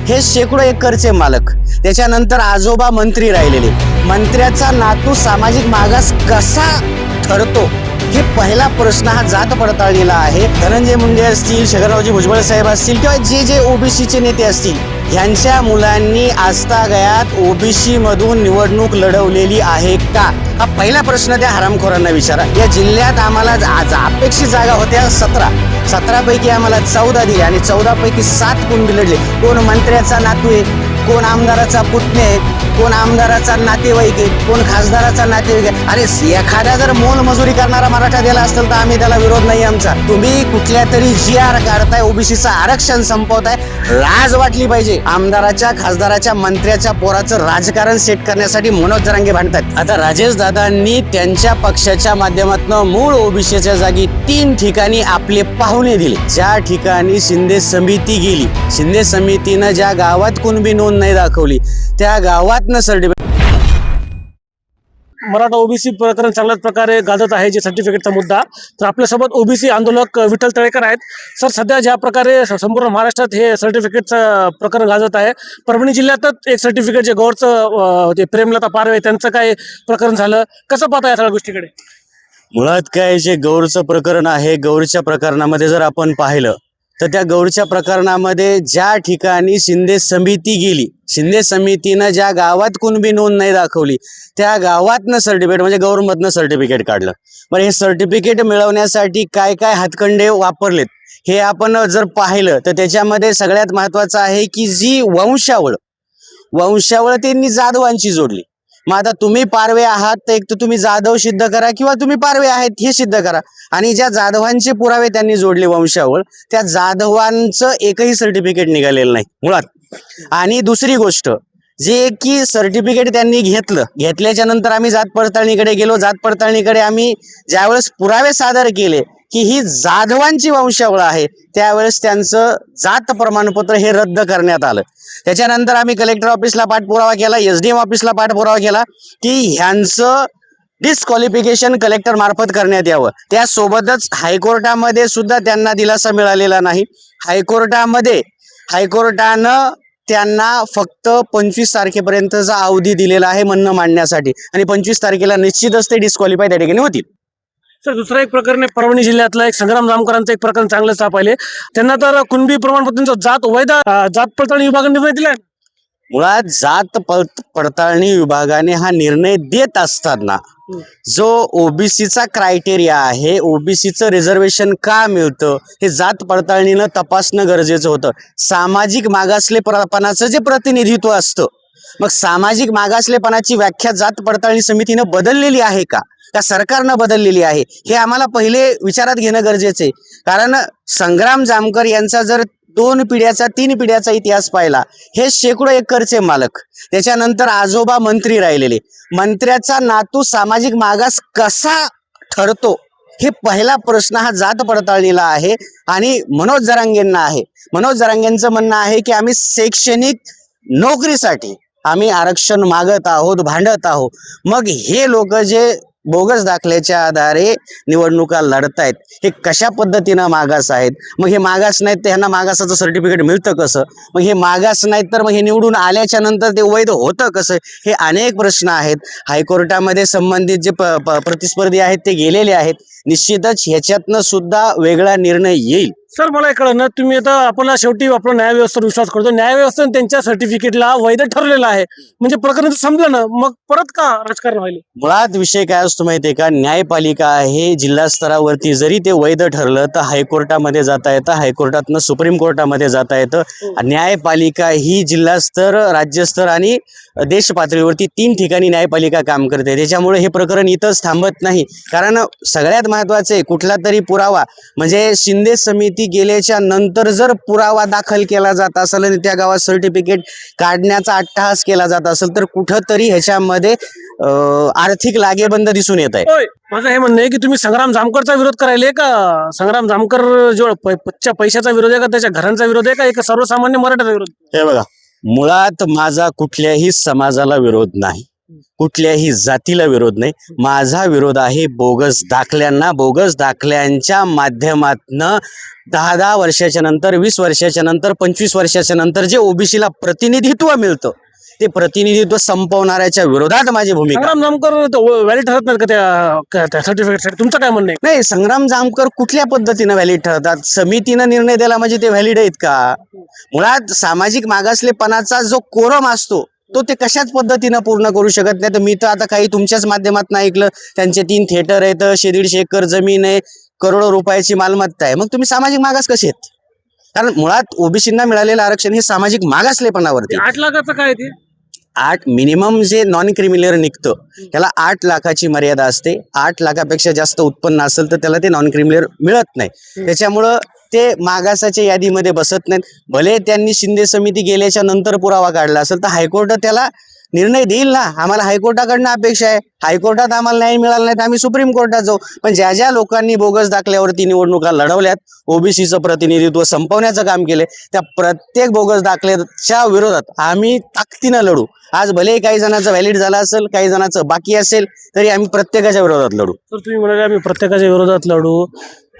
हे शेकडो एकरचे मालक, त्याच्यानंतर आजोबा मंत्री राहिलेले, मंत्र्याचा नातू सामाजिक मागास कसा ठरतो, हे पहिला प्रश्न हा जात पडताळणीला आहे. धनंजय मुंडे असतील, छगनरावजी भुजबळ साहेब असतील किंवा जे ओबीसीचे नेते असतील, ह्यांच्या मुलांनी आजतागायत ओबीसी मधून निवडणूक लढवलेली आहे का, हा पहिला प्रश्न त्या हरामखोरांना विचारा. या जिल्ह्यात आम्हाला अपेक्षित जागा होत्या 17 पैकी आम्हाला 14 दिल्या आणि 14 पैकी 7 कुणबी लढले. कोण मंत्र्याचा नातू आहे, कोण आमदाराचा पुतणे आहे, कोण आमदाराचा नातेवाईक आहे, कोण खासदाराचा नातेवाईक आहे. अरे एखादा जर मोलमजुरी करणारा मराठा दिला असेल तर आम्ही त्याला विरोध नाही आमचा. तुम्ही कुठल्या तरी GR काढताय, ओबीसीचं आरक्षण संपवताय, लाज वाटली पाहिजे. आमदाराच्या, खासदाराच्या, मंत्र्याच्या पोराचं राजकारण सेट करण्यासाठी मनोज जरांगे भांडतात. आता राजेश दादांनी त्यांच्या पक्षाच्या माध्यमातून मूळ ओबीसीच्या जागी 3 ठिकाणी आपले पाहुणे दिले. ज्या ठिकाणी शिंदे समिती गेली, शिंदे समितीनं ज्या गावात कुणबी नोंद नाही दाखवली त्या गावातनं सर्टिफिकेट. मराठा ओबीसी प्रकरण चांगल्याच प्रकारे गाजत आहे, जे सर्टिफिकेटचा मुद्दा. तर आपल्यासोबत ओबीसी आंदोलक विठ्ठल तळेकर आहेत. सर, सध्या ज्या प्रकारे संपूर्ण महाराष्ट्रात हे सर्टिफिकेटचं प्रकरण गाजत आहे, परभणी जिल्ह्यातच एक सर्टिफिकेट जे गौरचं ते प्रेमलता पारवे त्यांचं काय प्रकरण झालं, कसं पाहता या सगळ्या गोष्टीकडे? मुळात काय, जे गौरचं प्रकरण आहे, गौरच्या प्रकरणामध्ये जर आपण पाहिलं तर त्या गौरच्या प्रकरणामध्ये ज्या ठिकाणी शिंदे समिती गेली, शिंदे समितीनं ज्या गावात कुणबी नोंद नाही दाखवली त्या गावातनं सर्टिफिकेट म्हणजे गौरमधनं सर्टिफिकेट काढलं. बरं, हे सर्टिफिकेट मिळवण्यासाठी काय काय हातखंडे वापरलेत हे आपण जर पाहिलं तर त्याच्यामध्ये सगळ्यात महत्त्वाचं आहे की जी वंशावळ त्यांनी जाधवांची जोडली. मग आता तुम्ही पारवे आहात तर एक तर तुम्ही जाधव सिद्ध करा किंवा तुम्ही पारवे आहेत हे सिद्ध करा. आणि ज्या जाधवांचे पुरावे त्यांनी जोडले वंशावळ, त्या जाधवांचं एकही सर्टिफिकेट निघालेलं नाही मुळात. आणि दुसरी गोष्ट जे की सर्टिफिकेट त्यांनी घेतल्याच्या नंतर आम्ही जात पडताळणीकडे गेलो. जात पडताळणीकडे आम्ही ज्यावेळेस पुरावे सादर केले की ही जाधवांची वंशावळ आहे, त्यावेळेस त्यांचं जात प्रमाणपत्र हे रद्द करण्यात आलं. त्याच्यानंतर आम्ही कलेक्टर ऑफिसला पाठपुरावा केला, SDM ऑफिसला पाठपुरावा केला की ह्यांचं डिस्क्वालिफिकेशन कलेक्टर मार्फत करण्यात यावं. त्यासोबतच हायकोर्टामध्ये सुद्धा त्यांना दिलासा मिळालेला नाही. हायकोर्टानं त्यांना फक्त 25 तारखेपर्यंतचा अवधी दिलेला आहे म्हणणं मांडण्यासाठी, आणि 25 तारखेला निश्चितच ते डिस्क्वालिफाय त्या ठिकाणी होतील. सर, दुसरं एक प्रकरण आहे परभणी जिल्ह्यातलं एक संग्राम जामकरांचं एक प्रकरण चांगलं सापडले. त्यांना तर कुणबी प्रमाणपत्रांचं जात पडताळणी विभागाने निर्णय दिलाय. मुळात जात पडताळणी विभागाने हा निर्णय देत असताना जो ओबीसीचा क्रायटेरिया आहे, ओबीसीचं रिझर्वेशन का मिळतं हे जात पडताळणीनं तपासणं गरजेचं होतं. सामाजिक मागासलेपणाचं जे प्रतिनिधित्व असतं, मग सामाजिक मागासलेपणाची व्याख्या जात पडताळणी समितीनं बदललेली आहे का सरकारनं बदललेली आहे, हे आम्हाला पहिले विचारात घेणं गरजेचं आहे. कारण संग्राम जामकर यांचा जर 2 पिढ्याचा 3 पिढ्याचा इतिहास पाहिला, हे शेकडो एकरचे मालक, त्याच्यानंतर आजोबा मंत्री राहिलेले, मंत्र्याचा नातू सामाजिक मागास कसा ठरतो, हे पहिला प्रश्न हा जात पडताळणीला आहे आणि मनोज जरांगेंना आहे. मनोज जरांगेंचं म्हणणं आहे की आम्ही शैक्षणिक नोकरीसाठी आम्ही आरक्षण मागत आहोत, भांडत आहोत. मग हे लोक जे बोगस दाखल्याच्या आधारे निवडणुका लढतायत, हे कशा पद्धतीनं मागास आहेत? मग हे मागास नाहीत तर ह्यांना मागासाचं सर्टिफिकेट मिळतं कसं? मग हे मागास नाहीत तर मग हे निवडून आल्याच्या नंतर ते वैध होतं कसं? हे अनेक प्रश्न आहेत. हायकोर्टामध्ये संबंधित जे प्रतिस्पर्धी आहेत ते गेलेले आहेत. निश्चितच ह्याच्यातनं सुद्धा वेगळा निर्णय येईल. सर, मला कळलं ना, तुम्ही आता आपण शेवटी आपला न्यायव्यवस्थेवर विश्वास करतो, न्यायव्यवस्थेने त्यांच्या सर्टिफिकेटला वैध ठरलेलं आहे, म्हणजे प्रकरण संपलं ना, मग परत का राजकारण व्हायला? मुळात विषय काय असतो माहितीये का, न्यायपालिका आहे, जिल्हा स्तरावरती जरी ते वैध ठरलं तर हायकोर्टामध्ये जाता येतं, हायकोर्टातनं सुप्रीम कोर्टामध्ये जाता येतं. न्यायपालिका ही जिल्हा स्तर, राज्यस्तर आणि देश पातळीवरती 3 ठिकाणी न्यायपालिका काम करते. त्याच्यामुळे हे प्रकरण इथंच थांबत नाही. कारण सगळ्यात महत्वाचे कुठला तरी पुरावा, म्हणजे शिंदे समिती गेल्याच्या नंतर जर पुरावा दाखल केला जात असेल आणि त्या गावात सर्टिफिकेट काढण्याचा अट्टहास केला जात असेल तर कुठंतरी ह्याच्यामध्ये आर्थिक लागेबंद दिसून येत आहे. माझं हे म्हणणं आहे की तुम्ही संग्राम जामकरचा विरोध करायले का संग्राम जामकर जो पैशाचा विरोध आहे का त्याच्या घरांचा विरोध आहे का एक सर्वसामान्य मराठाचा विरोध? हे बघा, मुळात माझा कुठल्याही समाजाला विरोध नाही. कुठल्याही जातीला विरोध नाही. माझा विरोध आहे बोगस दाखल्यांना. बोगस दाखल्यांच्या माध्यमातनं 10 वर्षाच्या नंतर, 20 वर्षाच्या नंतर, 25 वर्षाच्या नंतर जे ओबीसीला प्रतिनिधित्व मिळतं ते प्रतिनिधित्व संपवणाऱ्याच्या विरोधात माझी भूमिका. संग्राम जामकर व्हॅलिड ठरत नाही का त्या सर्टिफिकेटसाठी? तुमचं काय म्हणणं आहे? नाही, संग्राम जामकर कुठल्या पद्धतीनं व्हॅलिड ठरतात? समितीनं निर्णय दिला म्हणजे ते व्हॅलिड आहेत का? मुळात सामाजिक मागासलेपणाचा जो कोरम असतो तो ते कशाच पद्धतीनं पूर्ण करू शकत नाही. तर मी तर आता काही तुमच्याच माध्यमातून ऐकलं, त्यांचे 3 थिएटर आहेत, 100-150 एकर जमीन आहे, करोडो रुपयाची मालमत्ता आहे. मग तुम्ही सामाजिक मागास कसे आहेत? कारण मुळात ओबीसींना मिळालेलं आरक्षण हे सामाजिक मागासलेपणावरती. 8 लाखाचं काय ते? 8 मिनिमम जे नॉन क्रिमिनल निघतं त्याला 8 लाखाची मर्यादा असते. 8 लाखापेक्षा जास्त उत्पन्न असेल तर त्याला ते नॉन क्रिमिनल मिळत नाही. त्याच्यामुळं ते मागासाच्या यादीमध्ये बसत नाहीत. भले त्यांनी शिंदे समिती गेल्याच्या नंतर पुरावा काढला असेल तर हायकोर्ट त्याला निर्णय देईल ना. आम्हाला हायकोर्टाकडनं अपेक्षा आहे. हायकोर्टात आम्हाला न्याय मिळाला नाही तर आम्ही सुप्रीम कोर्टात जाऊ. पण ज्या ज्या लोकांनी बोगस दाखल्यावरती निवडणुका लढवल्यात, ओबीसीचं प्रतिनिधित्व संपवण्याचं काम केले, त्या प्रत्येक बोगस दाखल्याच्या विरोधात आम्ही ताकदीनं लढू. आज भले काही जणांचं व्हॅलिड झालं असेल, काही जणांचं बाकी असेल, तरी आम्ही प्रत्येकाच्या विरोधात लढू. तर तुम्ही म्हणाले आम्ही प्रत्येकाच्या विरोधात लढू.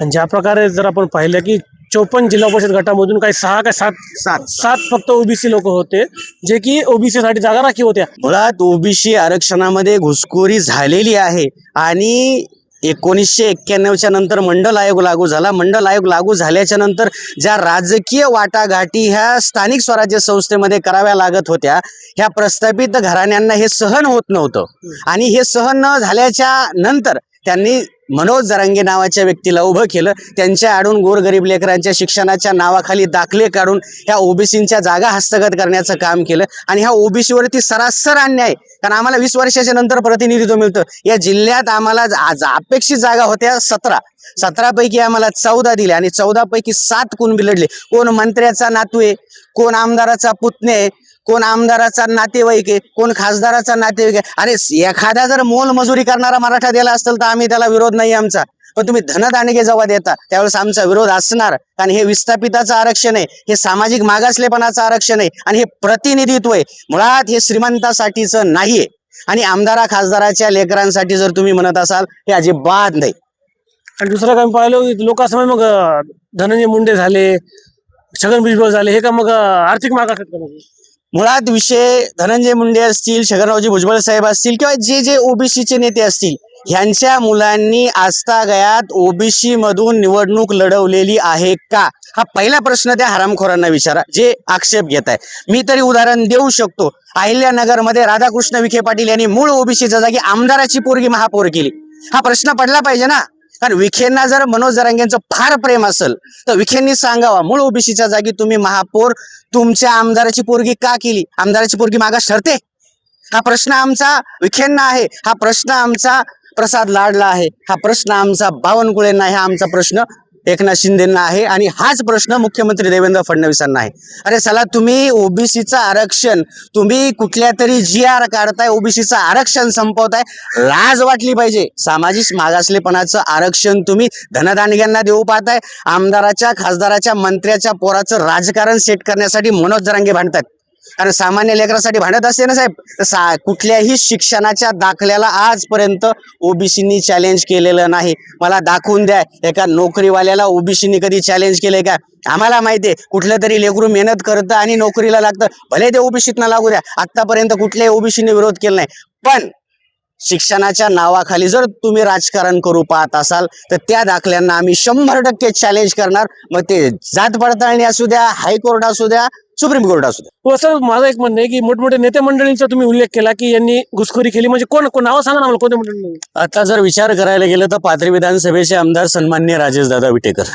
आणि ज्या प्रकारे जर आपण पाहिलं की 54 जिल्हा परिषद गटामधून काही 6 का 7 फक्त ओबीसी लोक होते जे की ओबीसी साठी जागा राखीव होत्या. मुळात ओबीसी आरक्षणामध्ये घुसखोरी झालेली आहे आणि 1991च्या नंतर मंडल आयोग लागू झाला. मंडल आयोग लागू झाल्याच्या नंतर ज्या राजकीय वाटाघाटी ह्या स्थानिक स्वराज्य संस्थेमध्ये कराव्या लागत होत्या, ह्या प्रस्थापित घराण्यांना हे सहन होत नव्हतं. आणि हे सहन न झाल्याच्या नंतर त्यांनी मनोज जरांगे नावाच्या व्यक्तीला उभं केलं. त्यांच्या आडून गोरगरीब लेकरांच्या शिक्षणाच्या नावाखाली दाखले काढून ह्या ओबीसींच्या जागा हस्तगत करण्याचं काम केलं. आणि ह्या ओबीसीवरती सरासर अन्याय, कारण आम्हाला 20 वर्षाच्या नंतर प्रतिनिधित्व मिळतं. या जिल्ह्यात आम्हाला अपेक्षित जागा होत्या 17 पैकी आम्हाला 14 दिल्या आणि 14 पैकी 7 कोण बिलडले. कोण मंत्र्याचा नातू आहे, कोण आमदाराचा पुतणे आहे, कोण आमदाराचा नातेवाईक आहे, कोण खासदाराचा नातेवाईक आहे. अरे एखादा जर मोलमजुरी करणारा मराठा दिला असेल तर आम्ही त्याला विरोध नाही आमचा. पण तुम्ही धनदांडगे जेव्हा देता त्यावेळेस आमचा विरोध असणार. कारण हे विस्थापिताचं आरक्षण आहे, हे सामाजिक मागासलेपणाचं आरक्षण आहे आणि हे प्रतिनिधित्व आहे. मुळात हे श्रीमंतासाठीचं नाहीये आणि आमदारा खासदाराच्या लेकरांसाठी जर तुम्ही म्हणत असाल हे अजिबात नाही. आणि दुसरं काय पाहिलं लोकांसमोर मग धनंजय मुंडे झाले, छगन भुजबळ झाले, हे का मग आर्थिक मागास आहेत का? मग मुळात विषय धनंजय मुंडे असतील, छगनरावजी भुजबळ साहेब असतील किंवा जे ओबीसीचे नेते असतील, ह्यांच्या मुलांनी आजतागायत ओबीसी मधून निवडणूक लढवलेली आहे का, हा पहिला प्रश्न त्या हरामखोरांना विचारा जे आक्षेप घेत आहे. मी तरी उदाहरण देऊ शकतो. अहिल्यानगरमध्ये राधाकृष्ण विखे पाटील यांनी मूळ ओबीसीच्या जागी आमदाराची पोरगी महापौर केली. हा प्रश्न पडला पाहिजे ना. कारण विखेंना जर मनोज जरांगेंचं फार प्रेम असेल तर विखेंनी सांगावा मूळ ओबीसीच्या जागी तुम्ही महापौर तुमच्या आमदाराची पोरगी का केली? आमदाराची पोरगी मागास ठरते? हा प्रश्न आमचा विखेंना आहे. हा प्रश्न आमचा प्रसाद लाडला आहे. हा प्रश्न आमचा बावनकुळेंना आहे. हा आमचा प्रश्न एकनाथ शिंदेंना आहे आणि हाच प्रश्न मुख्यमंत्री देवेंद्र फडणवीसांना आहे. अरे चला, तुम्ही ओबीसीचं आरक्षण, तुम्ही कुठल्या तरी GR काढताय, ओबीसीचं आरक्षण संपवताय. लाज वाटली पाहिजे. सामाजिक मागासलेपणाचं आरक्षण तुम्ही धनदांडग्यांना देऊ पाहताय. आमदाराच्या, खासदाराच्या, मंत्र्याच्या पोराचं राजकारण सेट करण्यासाठी मनोज जरांगे भांडतात. कारण सामान्य लेकरासाठी भांडत असते ना साहेब, तर कुठल्याही शिक्षणाच्या दाखल्याला आजपर्यंत ओबीसींनी चॅलेंज केलेलं नाही. मला दाखवून द्या एका नोकरीवाल्याला ओबीसींनी कधी चॅलेंज केलंय का? आम्हाला माहिती आहे कुठलं तरी लेकरू मेहनत करतं आणि नोकरीला लागतं, भले ते ओबीसीतनं लागू द्या. आतापर्यंत कुठल्याही ओबीसीने विरोध केला नाही. पण शिक्षणाच्या नावाखाली जर तुम्ही राजकारण करू पाहत असाल तर त्या दाखल्यांना आम्ही 100% चॅलेंज करणार. मग ते जात पडताळणी असू द्या, हायकोर्ट असू द्या, सुप्रीम कोर्ट असू द्या. हो सर, माझं एक म्हणणं आहे की मोठमोठे नेते मंडळींचा तुम्ही उल्लेख केला की यांनी घुसखोरी केली, म्हणजे कोण नावं सांगा ना मला, कोणत्या मंडळी? आता जर विचार करायला गेलं तर पाथरी विधानसभेचे आमदार सन्माननीय राजेशदादा विटेकर.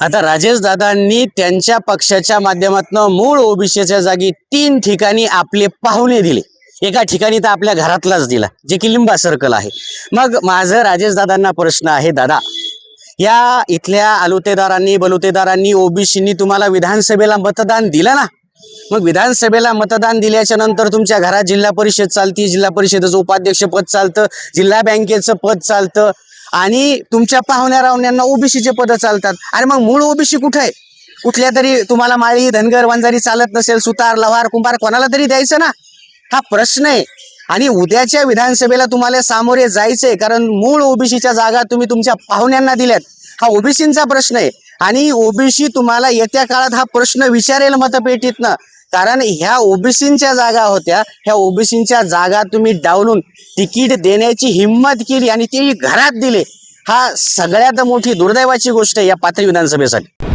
आता राजेशदादांनी त्यांच्या पक्षाच्या माध्यमातून मूळ ओबीसीच्या जागी 3 ठिकाणी आपले पाहुणे दिले. एका ठिकाणी तर आपल्या घरातलाच दिला, जे की लिंबा सर्कल आहे. मग माझं राजेशदादांना प्रश्न आहे, दादा, या इथल्या आलुतेदारांनी बलुतेदारांनी ओबीसींनी तुम्हाला विधानसभेला मतदान दिलं ना. मग विधानसभेला मतदान दिल्याच्या नंतर तुमच्या घरात जिल्हा परिषद चालती, जिल्हा परिषदेचं उपाध्यक्ष पद चालतं, जिल्हा बँकेचं पद चालतं आणि तुमच्या पाहुण्या रावण्यांना ओबीसीचे पद चालतात. अरे मग मूळ ओबीसी कुठे आहे? कुठल्या तरी तुम्हाला माळी, धनगर, वंजारी चालत नसेल, सुतार, लव्हार, कुंभार कोणाला तरी द्यायचं ना. हा प्रश्न आहे. आणि उद्याच्या विधानसभेला तुम्हाला सामोरे जायचंय, कारण मूळ ओबीसीच्या जागा तुम्ही तुमच्या पाहुण्यांना दिल्यात. हा ओबीसींचा प्रश्न आहे आणि ओबीसी तुम्हाला येत्या काळात हा प्रश्न विचारेल मतपेटीतनं. कारण ह्या ओबीसींच्या जागा होत्या, ह्या ओबीसींच्या जागा तुम्ही डावलून तिकीट देण्याची हिंमत केली आणि तेही घरात दिले. हा सगळ्यात मोठी दुर्दैवाची गोष्ट आहे या पाथरी विधानसभेसाठी.